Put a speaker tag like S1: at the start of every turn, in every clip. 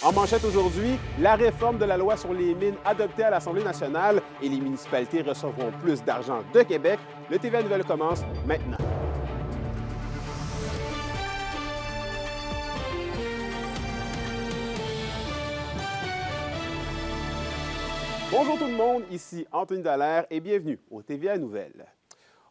S1: En manchette aujourd'hui, la réforme de la loi sur les mines adoptée à l'Assemblée nationale et les municipalités recevront plus d'argent de Québec. Le TVA Nouvelle commence maintenant. Bonjour tout le monde, ici Anthony Dallaire et bienvenue au TVA Nouvelle.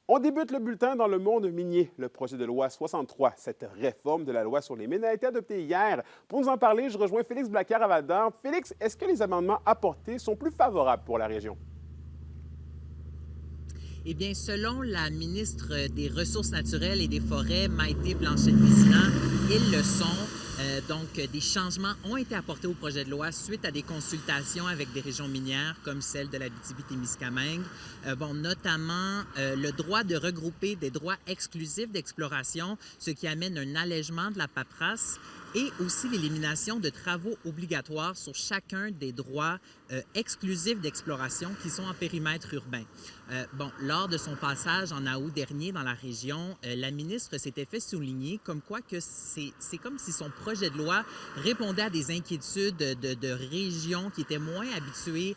S1: On débute le bulletin dans le monde minier. Le projet de loi 63, cette réforme de la loi sur les mines, a été adopté hier. Pour nous en parler, je rejoins Félix Blacquer à Val-d'Or. Félix, est-ce que les amendements apportés sont plus favorables pour la région?
S2: Eh bien, selon la ministre des Ressources naturelles et des Forêts, Maïté Blanchette-Vézina, ils le sont. Donc, des changements ont été apportés au projet de loi suite à des consultations avec des régions minières comme celle de l'Abitibi-Témiscamingue. Notamment le droit de regrouper des droits exclusifs d'exploration, ce qui amène un allègement de la paperasse et aussi l'élimination de travaux obligatoires sur chacun des droits exclusifs d'exploration qui sont en périmètre urbain. Lors de son passage en août dernier dans la région, la ministre s'était fait souligner comme quoi que c'est comme si son projet de loi répondait à des inquiétudes de régions qui étaient moins habituées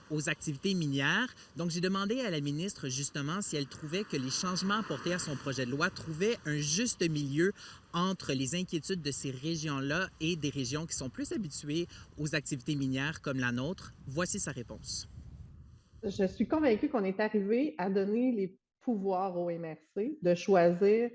S2: aux activités minières. Donc, j'ai demandé à la ministre justement si elle trouvait que les changements apportés à son projet de loi trouvaient un juste milieu entre les inquiétudes de ces régions-là et des régions qui sont plus habituées aux activités minières comme la nôtre. Voici sa réponse.
S3: Je suis convaincue qu'on est arrivé à donner les pouvoirs au MRC de choisir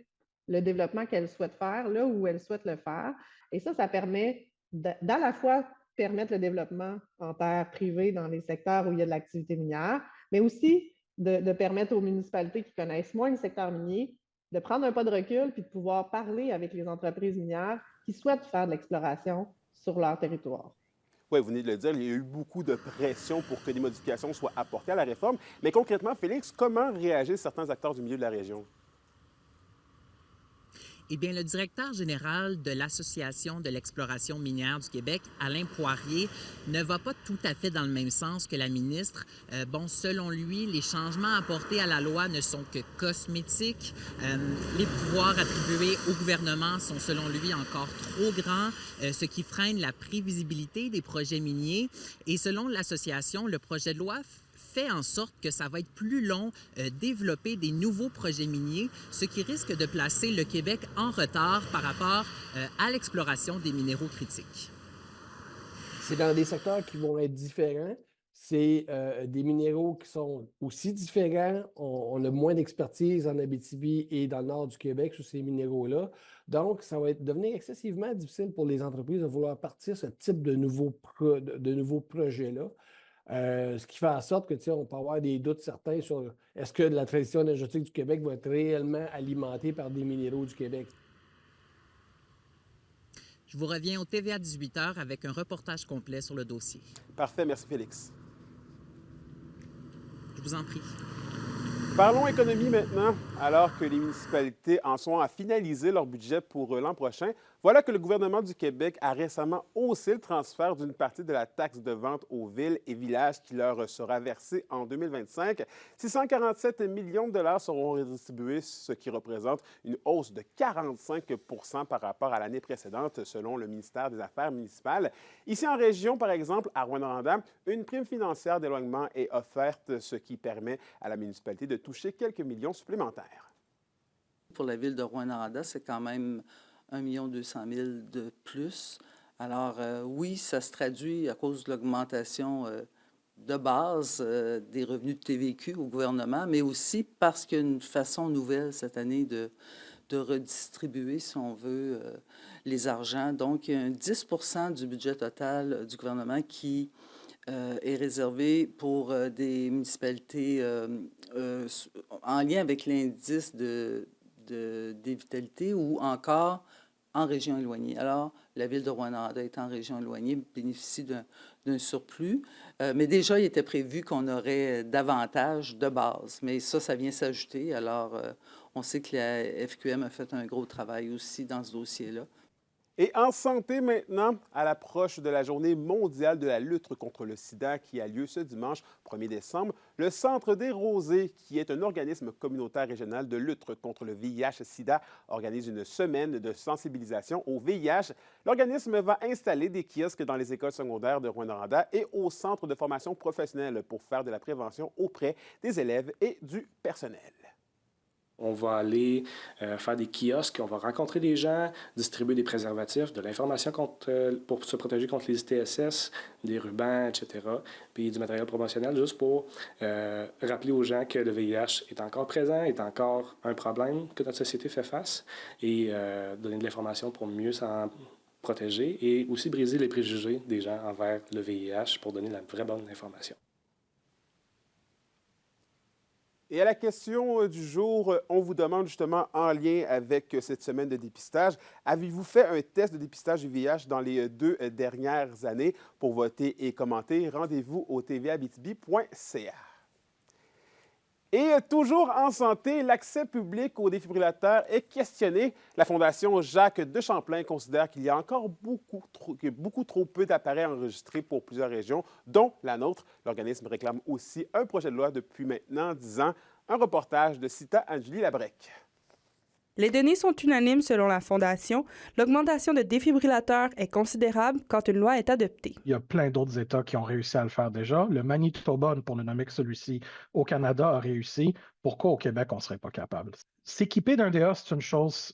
S3: le développement qu'elle souhaite faire, là où elle souhaite le faire. Et ça permet d'à la fois permettre le développement en terre privée dans les secteurs où il y a de l'activité minière, mais aussi de permettre aux municipalités qui connaissent moins le secteur minier de prendre un pas de recul puis de pouvoir parler avec les entreprises minières qui souhaitent faire de l'exploration sur leur territoire.
S1: Oui, vous venez de le dire, il y a eu beaucoup de pression pour que des modifications soient apportées à la réforme. Mais concrètement, Félix, comment réagissent certains acteurs du milieu de la région?
S2: Eh bien, le directeur général de l'Association de l'exploration minière du Québec, Alain Poirier, ne va pas tout à fait dans le même sens que la ministre. Selon lui, les changements apportés à la loi ne sont que cosmétiques. Les pouvoirs attribués au gouvernement sont, selon lui, encore trop grands, ce qui freine la prévisibilité des projets miniers. Et selon l'association, le projet de loi fait en sorte que ça va être plus long développer des nouveaux projets miniers, ce qui risque de placer le Québec en retard par rapport à l'exploration des minéraux critiques.
S4: C'est dans des secteurs qui vont être différents. C'est des minéraux qui sont aussi différents. On a moins d'expertise en Abitibi et dans le nord du Québec sur ces minéraux-là. Donc, ça va devenir excessivement difficile pour les entreprises de vouloir partir ce type de nouveaux projets-là. Ce qui fait en sorte que, on peut avoir des doutes certains sur est-ce que la transition énergétique du Québec va être réellement alimentée par des minéraux du Québec.
S2: Je vous reviens au TVA 18h avec un reportage complet sur le dossier.
S1: Parfait, merci Félix.
S2: Je vous en prie.
S1: Parlons économie maintenant. Alors que les municipalités en sont à finaliser leur budget pour l'an prochain, voilà que le gouvernement du Québec a récemment haussé le transfert d'une partie de la taxe de vente aux villes et villages qui leur sera versée en 2025. 647 millions de dollars seront redistribués, ce qui représente une hausse de 45 par rapport à l'année précédente, selon le ministère des Affaires municipales. Ici en région, par exemple, à Rouyn-Noranda, une prime financière d'éloignement est offerte, ce qui permet à la municipalité de toucher quelques millions supplémentaires.
S5: Pour la ville de Rouyn-Noranda, c'est quand même 1 200 000 de plus. Alors, oui, ça se traduit à cause de l'augmentation de base des revenus de TVQ au gouvernement, mais aussi parce qu'il y a une façon nouvelle cette année de redistribuer, si on veut, les argents. Donc, il y a un 10 du budget total du gouvernement qui est réservé pour des municipalités en lien avec l'indice des vitalités ou encore en région éloignée. Alors, la ville de Rouyn-Noranda est en région éloignée, bénéficie d'un surplus. Mais déjà, il était prévu qu'on aurait davantage de base. Mais ça vient s'ajouter. Alors, on sait que la FQM a fait un gros travail aussi dans ce dossier-là.
S1: Et en santé maintenant, à l'approche de la journée mondiale de la lutte contre le sida qui a lieu ce dimanche 1er décembre, le Centre des Rosées, qui est un organisme communautaire régional de lutte contre le VIH-Sida, organise une semaine de sensibilisation au VIH. L'organisme va installer des kiosques dans les écoles secondaires de Rouyn-Noranda et au centre de formation professionnelle pour faire de la prévention auprès des élèves et du personnel.
S6: On va aller faire des kiosques, on va rencontrer des gens, distribuer des préservatifs, de l'information pour se protéger contre les ITSS, des rubans, etc., puis du matériel promotionnel, juste pour rappeler aux gens que le VIH est encore présent, est encore un problème que notre société fait face, et donner de l'information pour mieux s'en protéger, et aussi briser les préjugés des gens envers le VIH pour donner la vraie bonne information.
S1: Et à la question du jour, on vous demande justement en lien avec cette semaine de dépistage, avez-vous fait un test de dépistage du VIH dans les 2 dernières années? Pour voter et commenter, rendez-vous au tvaabitibi.ca. Et toujours en santé, l'accès public aux défibrillateurs est questionné. La Fondation Jacques de Champlain considère qu'il y a encore beaucoup trop peu d'appareils enregistrés pour plusieurs régions, dont la nôtre. L'organisme réclame aussi un projet de loi depuis maintenant 10 ans. Un reportage de Sita Anjuli Labrec.
S7: Les données sont unanimes selon la Fondation. L'augmentation de défibrillateurs est considérable quand une loi est adoptée.
S8: Il y a plein d'autres États qui ont réussi à le faire déjà. Le Manitoba, pour ne nommer que celui-ci, au Canada a réussi. Pourquoi au Québec, on ne serait pas capable? S'équiper d'un DA, c'est une chose.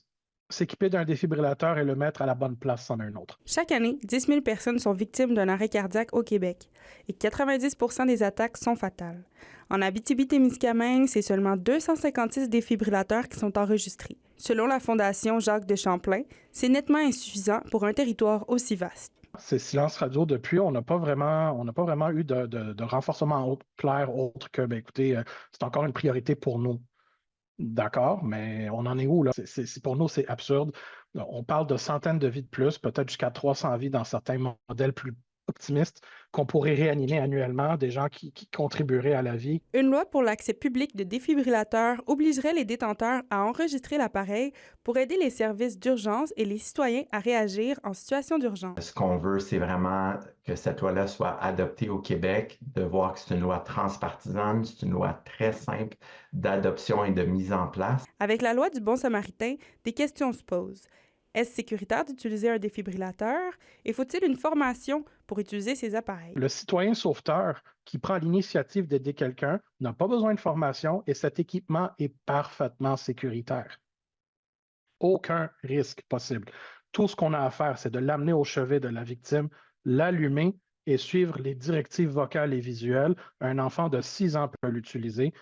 S8: S'équiper d'un défibrillateur et le mettre à la bonne place, c'en est un autre.
S7: Chaque année, 10 000 personnes sont victimes d'un arrêt cardiaque au Québec et 90 % des attaques sont fatales. En Abitibi-Témiscamingue, c'est seulement 256 défibrillateurs qui sont enregistrés. Selon la Fondation Jacques de Champlain, c'est nettement insuffisant pour un territoire aussi vaste.
S8: C'est silence radio depuis, on n'a pas vraiment eu de renforcement clair autre que, écoutez, c'est encore une priorité pour nous. D'accord, mais on en est où là? Pour nous, c'est absurde. On parle de centaines de vies de plus, peut-être jusqu'à 300 vies dans certains modèles plus optimistes qu'on pourrait réanimer annuellement, des gens qui contribueraient à la vie.
S7: Une loi pour l'accès public de défibrillateurs obligerait les détenteurs à enregistrer l'appareil pour aider les services d'urgence et les citoyens à réagir en situation d'urgence.
S9: Ce qu'on veut, c'est vraiment que cette loi-là soit adoptée au Québec, de voir que c'est une loi transpartisane, c'est une loi très simple d'adoption et de mise en place.
S7: Avec la loi du Bon Samaritain, des questions se posent. Est-ce sécuritaire d'utiliser un défibrillateur? Et faut-il une formation pour utiliser ces appareils?
S8: Le citoyen sauveteur qui prend l'initiative d'aider quelqu'un n'a pas besoin de formation et cet équipement est parfaitement sécuritaire. Aucun risque possible. Tout ce qu'on a à faire, c'est de l'amener au chevet de la victime, l'allumer et suivre les directives vocales et visuelles. Un enfant de 6 ans peut l'utiliser.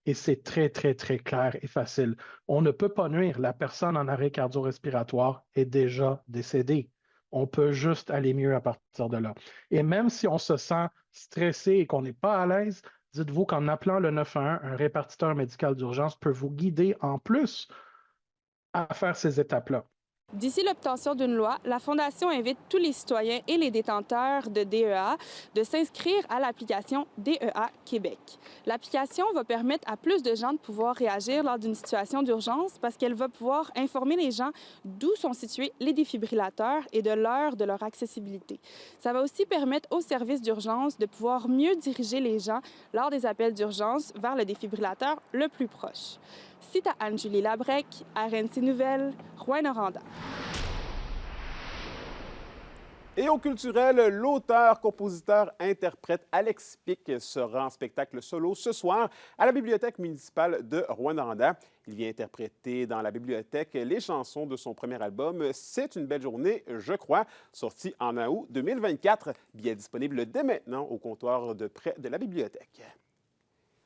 S8: Et c'est très, très, très clair et facile. On ne peut pas nuire. La personne en arrêt cardio-respiratoire est déjà décédée. On peut juste aller mieux à partir de là. Et même si on se sent stressé et qu'on n'est pas à l'aise, dites-vous qu'en appelant le 911, un répartiteur médical d'urgence peut vous guider en plus à faire ces étapes-là.
S7: D'ici l'obtention d'une loi, la Fondation invite tous les citoyens et les détenteurs de DEA de s'inscrire à l'application DEA Québec. L'application va permettre à plus de gens de pouvoir réagir lors d'une situation d'urgence parce qu'elle va pouvoir informer les gens d'où sont situés les défibrillateurs et de l'heure de leur accessibilité. Ça va aussi permettre aux services d'urgence de pouvoir mieux diriger les gens lors des appels d'urgence vers le défibrillateur le plus proche. Sita Anjuli Labrec, RNC Nouvelles, Rouyn-Noranda.
S1: Et au culturel, l'auteur, compositeur, interprète Alex Pic sera en spectacle solo ce soir à la Bibliothèque municipale de Rouyn-Noranda. Il vient interpréter dans la bibliothèque les chansons de son premier album « C'est une belle journée, je crois », sorti en août 2024. Billet disponible dès maintenant au comptoir de près de la bibliothèque.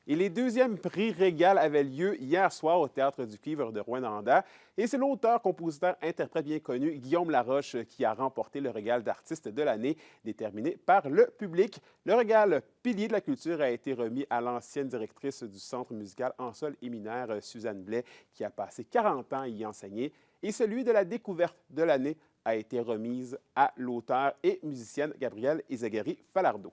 S1: Et les 2e prix Régal avaient lieu hier soir au Théâtre du Cuivre de Rouyn-Noranda. Et c'est l'auteur, compositeur, interprète bien connu, Guillaume Laroche, qui a remporté le Régal d'artiste de l'année, déterminé par le public. Le Régal Pilier de la culture a été remis à l'ancienne directrice du Centre musical en sol et mineur, Suzanne Blais, qui a passé 40 ans à y enseigner. Et celui de la découverte de l'année a été remise à l'auteur et musicienne Gabrielle Izagari-Falardeau.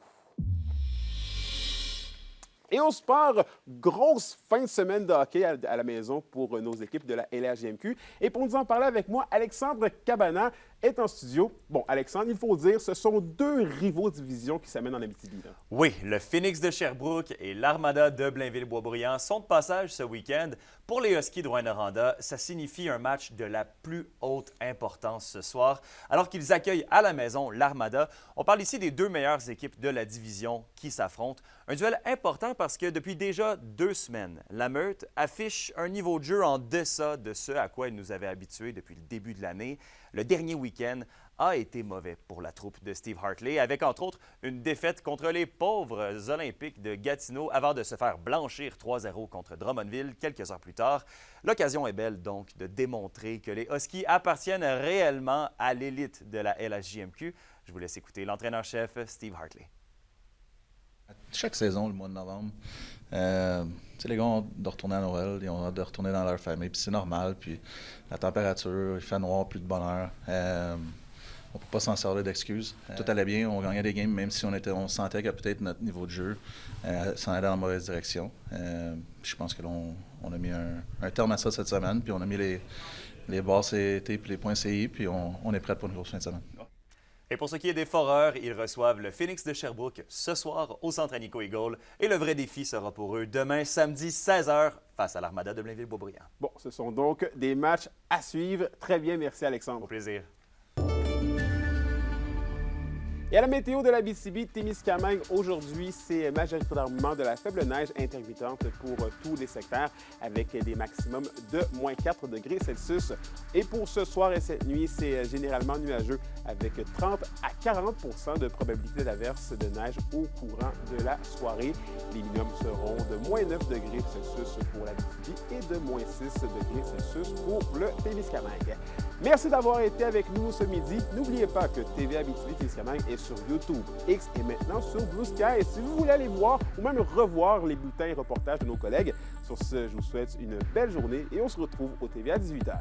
S1: Et au sport, grosse fin de semaine de hockey à la maison pour nos équipes de la LHJMQ. Et pour nous en parler avec moi, Alexandre Cabana. est en studio. Bon, Alexandre, il faut dire, ce sont deux rivaux de division qui s'amènent en Abitibi. Là.
S10: Oui, le Phoenix de Sherbrooke et l'Armada de Blainville-Boisbriand sont de passage ce week-end. Pour les Huskies de Rouyn-Noranda, ça signifie un match de la plus haute importance ce soir, alors qu'ils accueillent à la maison l'Armada. On parle ici des deux meilleures équipes de la division qui s'affrontent. Un duel important parce que depuis déjà 2 semaines, la Meute affiche un niveau de jeu en deçà de ce à quoi elle nous avait habitués depuis le début de l'année. Le dernier week-end a été mauvais pour la troupe de Steve Hartley, avec entre autres une défaite contre les pauvres Olympiques de Gatineau avant de se faire blanchir 3-0 contre Drummondville quelques heures plus tard. L'occasion est belle donc de démontrer que les Huskies appartiennent réellement à l'élite de la LHJMQ. Je vous laisse écouter l'entraîneur-chef Steve Hartley.
S11: Chaque saison, le mois de novembre, les gars ont de retourner à Noël, ils ont de retourner dans leur famille, puis c'est normal, puis la température, il fait noir, plus de bonheur. On ne peut pas s'en servir d'excuses. Tout allait bien, on gagnait des games, même si on sentait que peut-être notre niveau de jeu s'en allait dans la mauvaise direction. Je pense que là, on a mis un terme à ça cette semaine, puis on a mis les barres CT puis les points CI, puis on est prêt pour une grosse fin de semaine.
S10: Et pour ce qui est des Foreurs, ils reçoivent le Phoenix de Sherbrooke ce soir au Centre Nico Eagle. Et le vrai défi sera pour eux demain, samedi, 16h, face à l'Armada de Blainville-Boisbriand.
S1: Bon, ce sont donc des matchs à suivre. Très bien, merci Alexandre.
S10: Au plaisir.
S1: Et à la météo de l'Abitibi-Témiscamingue, aujourd'hui, c'est majoritairement de la faible neige intermittente pour tous les secteurs, avec des maximums de moins 4 degrés Celsius. Et pour ce soir et cette nuit, c'est généralement nuageux, avec 30 à 40 % de probabilité d'averse de neige au courant de la soirée. Les minimums seront de moins 9 degrés Celsius pour l'Abitibi et de moins 6 degrés Celsius pour le Témiscamingue. Merci d'avoir été avec nous ce midi. N'oubliez pas que TV Abitibi-Témiscamingue est sur YouTube, X et maintenant sur Blue Sky. Et si vous voulez aller voir ou même revoir les bulletins et reportages de nos collègues, sur ce, je vous souhaite une belle journée et on se retrouve au TV à 18h.